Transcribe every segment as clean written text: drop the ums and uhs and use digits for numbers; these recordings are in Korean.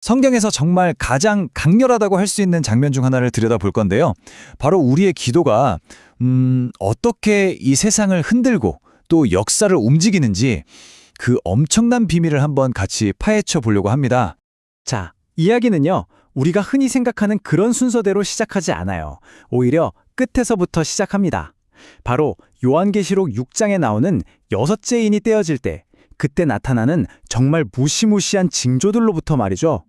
성경에서 정말 가장 강렬하다고 할 수 있는 장면 중 하나를 들여다볼 건데요. 바로 우리의 기도가 어떻게 이 세상을 흔들고 또 역사를 움직이는지 그 엄청난 비밀을 한번 같이 파헤쳐 보려고 합니다. 자, 이야기는요, 우리가 흔히 생각하는 그런 순서대로 시작하지 않아요. 오히려 끝에서부터 시작합니다. 바로 요한계시록 6장에 나오는 여섯째 인이 떼어질 때, 그때 나타나는 정말 무시무시한 징조들로부터 말이죠.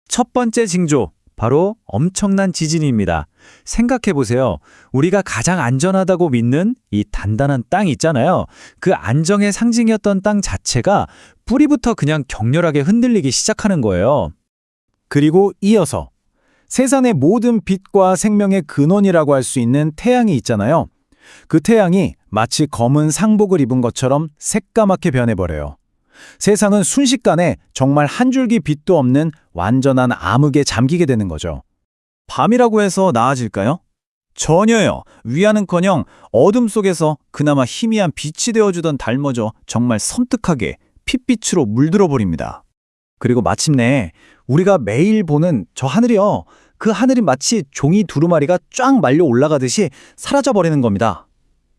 첫 번째 징조, 바로 엄청난 지진입니다. 생각해보세요. 우리가 가장 안전하다고 믿는 이 단단한 땅 있잖아요. 그 안정의 상징이었던 땅 자체가 뿌리부터 그냥 격렬하게 흔들리기 시작하는 거예요. 그리고 이어서 세상의 모든 빛과 생명의 근원이라고 할 수 있는 태양이 있잖아요. 그 태양이 마치 검은 상복을 입은 것처럼 새까맣게 변해버려요. 세상은 순식간에 정말 한 줄기 빛도 없는 완전한 암흑에 잠기게 되는 거죠. 밤이라고 해서 나아질까요? 전혀요. 위안은커녕 어둠 속에서 그나마 희미한 빛이 되어주던 달머저 정말 섬뜩하게 핏빛으로 물들어 버립니다. 그리고 마침내 우리가 매일 보는 저 하늘이요. 그 하늘이 마치 종이 두루마리가 쫙 말려 올라가듯이 사라져버리는 겁니다.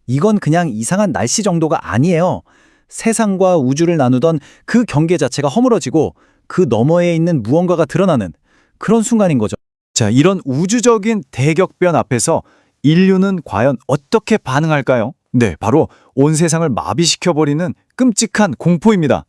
이건 그냥 이상한 날씨 정도가 아니에요. 세상과 우주를 나누던 그 경계 자체가 허물어지고 그 너머에 있는 무언가가 드러나는 그런 순간인 거죠. 자, 이런 우주적인 대격변 앞에서 인류는 과연 어떻게 반응할까요? 네, 바로 온 세상을 마비시켜버리는 끔찍한 공포입니다.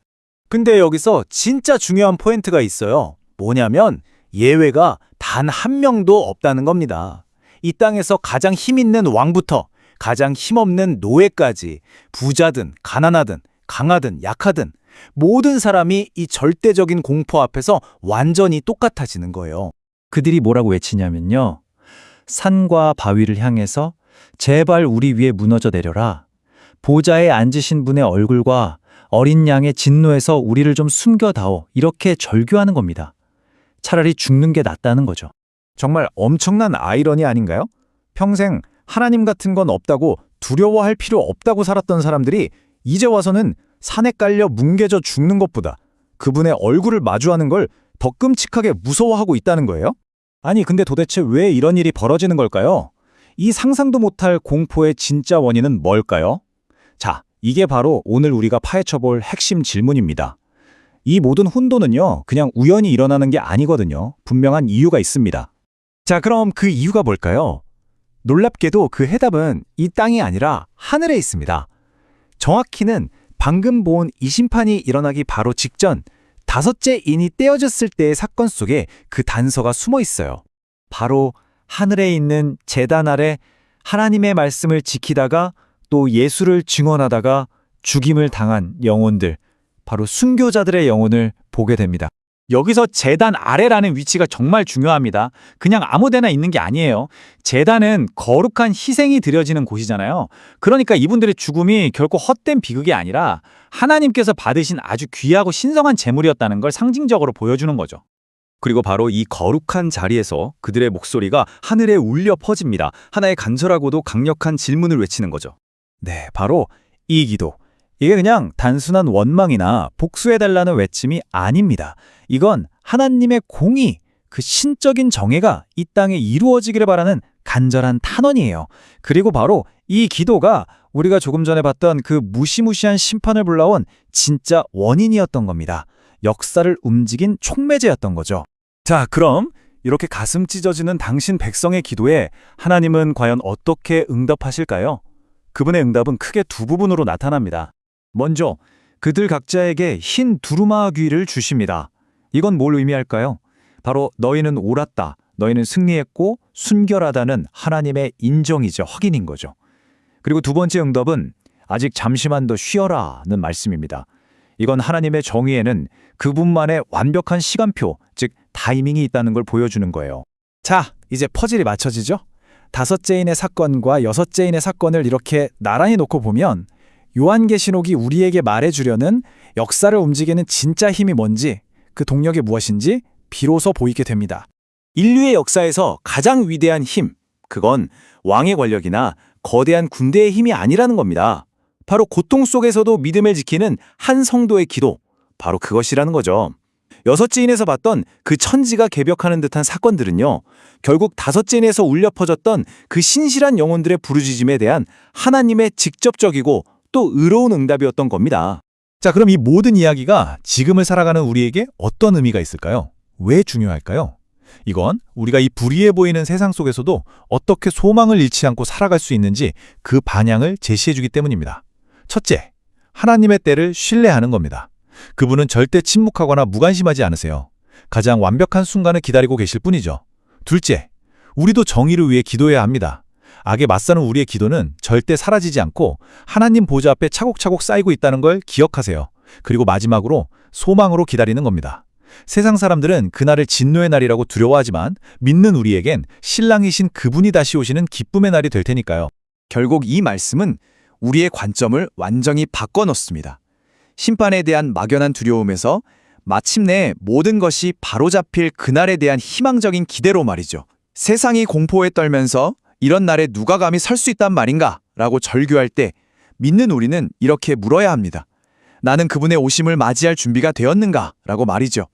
근데 여기서 진짜 중요한 포인트가 있어요. 뭐냐면 예외가 단 한 명도 없다는 겁니다. 이 땅에서 가장 힘 있는 왕부터 가장 힘없는 노예까지 부자든 가난하든 강하든 약하든 모든 사람이 이 절대적인 공포 앞에서 완전히 똑같아지는 거예요. 그들이 뭐라고 외치냐면요. 산과 바위를 향해서 제발 우리 위에 무너져 내려라. 보좌에 앉으신 분의 얼굴과 어린 양의 진노에서 우리를 좀 숨겨다오. 이렇게 절규하는 겁니다. 차라리 죽는 게 낫다는 거죠. 정말 엄청난 아이러니 아닌가요? 평생 하나님 같은 건 없다고 두려워할 필요 없다고 살았던 사람들이 이제 와서는 산에 깔려 뭉개져 죽는 것보다 그분의 얼굴을 마주하는 걸 더 끔찍하게 무서워하고 있다는 거예요? 아니, 근데 도대체 왜 이런 일이 벌어지는 걸까요? 이 상상도 못할 공포의 진짜 원인은 뭘까요? 자, 이게 바로 오늘 우리가 파헤쳐볼 핵심 질문입니다. 이 모든 혼돈은요, 그냥 우연히 일어나는 게 아니거든요. 분명한 이유가 있습니다. 자, 그럼 그 이유가 뭘까요? 놀랍게도 그 해답은 이 땅이 아니라 하늘에 있습니다. 정확히는 방금 본 이 심판이 일어나기 바로 직전 다섯째 인이 떼어졌을 때의 사건 속에 그 단서가 숨어 있어요. 바로 하늘에 있는 제단 아래 하나님의 말씀을 지키다가 또 예수를 증언하다가 죽임을 당한 영혼들, 바로 순교자들의 영혼을 보게 됩니다. 여기서 제단 아래라는 위치가 정말 중요합니다. 그냥 아무 데나 있는 게 아니에요. 제단은 거룩한 희생이 드려지는 곳이잖아요. 그러니까 이분들의 죽음이 결코 헛된 비극이 아니라 하나님께서 받으신 아주 귀하고 신성한 제물이었다는 걸 상징적으로 보여주는 거죠. 그리고 바로 이 거룩한 자리에서 그들의 목소리가 하늘에 울려 퍼집니다. 하나의 간절하고도 강력한 질문을 외치는 거죠. 네, 바로 이 기도. 이게 그냥 단순한 원망이나 복수해달라는 외침이 아닙니다. 이건 하나님의 공의, 그 신적인 정의가 이 땅에 이루어지기를 바라는 간절한 탄원이에요. 그리고 바로 이 기도가 우리가 조금 전에 봤던 그 무시무시한 심판을 불러온 진짜 원인이었던 겁니다. 역사를 움직인 촉매제였던 거죠. 자, 그럼 이렇게 가슴 찢어지는 당신 백성의 기도에 하나님은 과연 어떻게 응답하실까요? 그분의 응답은 크게 두 부분으로 나타납니다. 먼저 그들 각자에게 흰 두루마 귀를 주십니다. 이건 뭘 의미할까요? 바로 너희는 옳았다, 너희는 승리했고 순결하다는 하나님의 인정이자 확인인 거죠. 그리고 두 번째 응답은 아직 잠시만 더 쉬어라는 말씀입니다. 이건 하나님의 정의에는 그분만의 완벽한 시간표, 즉 타이밍이 있다는 걸 보여주는 거예요. 자, 이제 퍼즐이 맞춰지죠? 다섯째인의 사건과 여섯째인의 사건을 이렇게 나란히 놓고 보면 요한계시록이 우리에게 말해주려는 역사를 움직이는 진짜 힘이 뭔지, 그 동력이 무엇인지 비로소 보이게 됩니다. 인류의 역사에서 가장 위대한 힘, 그건 왕의 권력이나 거대한 군대의 힘이 아니라는 겁니다. 바로 고통 속에서도 믿음을 지키는 한 성도의 기도, 바로 그것이라는 거죠. 여섯째인에서 봤던 그 천지가 개벽하는 듯한 사건들은요, 결국 다섯째인에서 울려 퍼졌던 그 신실한 영혼들의 부르짖음에 대한 하나님의 직접적이고 또 의로운 응답이었던 겁니다. 자, 그럼 이 모든 이야기가 지금을 살아가는 우리에게 어떤 의미가 있을까요? 왜 중요할까요? 이건 우리가 이 불의해 보이는 세상 속에서도 어떻게 소망을 잃지 않고 살아갈 수 있는지 그 방향을 제시해주기 때문입니다. 첫째, 하나님의 때를 신뢰하는 겁니다. 그분은 절대 침묵하거나 무관심하지 않으세요. 가장 완벽한 순간을 기다리고 계실 뿐이죠. 둘째, 우리도 정의를 위해 기도해야 합니다. 악에 맞서는 우리의 기도는 절대 사라지지 않고 하나님 보좌 앞에 차곡차곡 쌓이고 있다는 걸 기억하세요. 그리고 마지막으로 소망으로 기다리는 겁니다. 세상 사람들은 그날을 진노의 날이라고 두려워하지만 믿는 우리에겐 신랑이신 그분이 다시 오시는 기쁨의 날이 될 테니까요. 결국 이 말씀은 우리의 관점을 완전히 바꿔놓습니다. 심판에 대한 막연한 두려움에서 마침내 모든 것이 바로잡힐 그날에 대한 희망적인 기대로 말이죠. 세상이 공포에 떨면서 이런 날에 누가 감히 설 수 있단 말인가? 라고 절규할 때 믿는 우리는 이렇게 물어야 합니다. 나는 그분의 오심을 맞이할 준비가 되었는가? 라고 말이죠.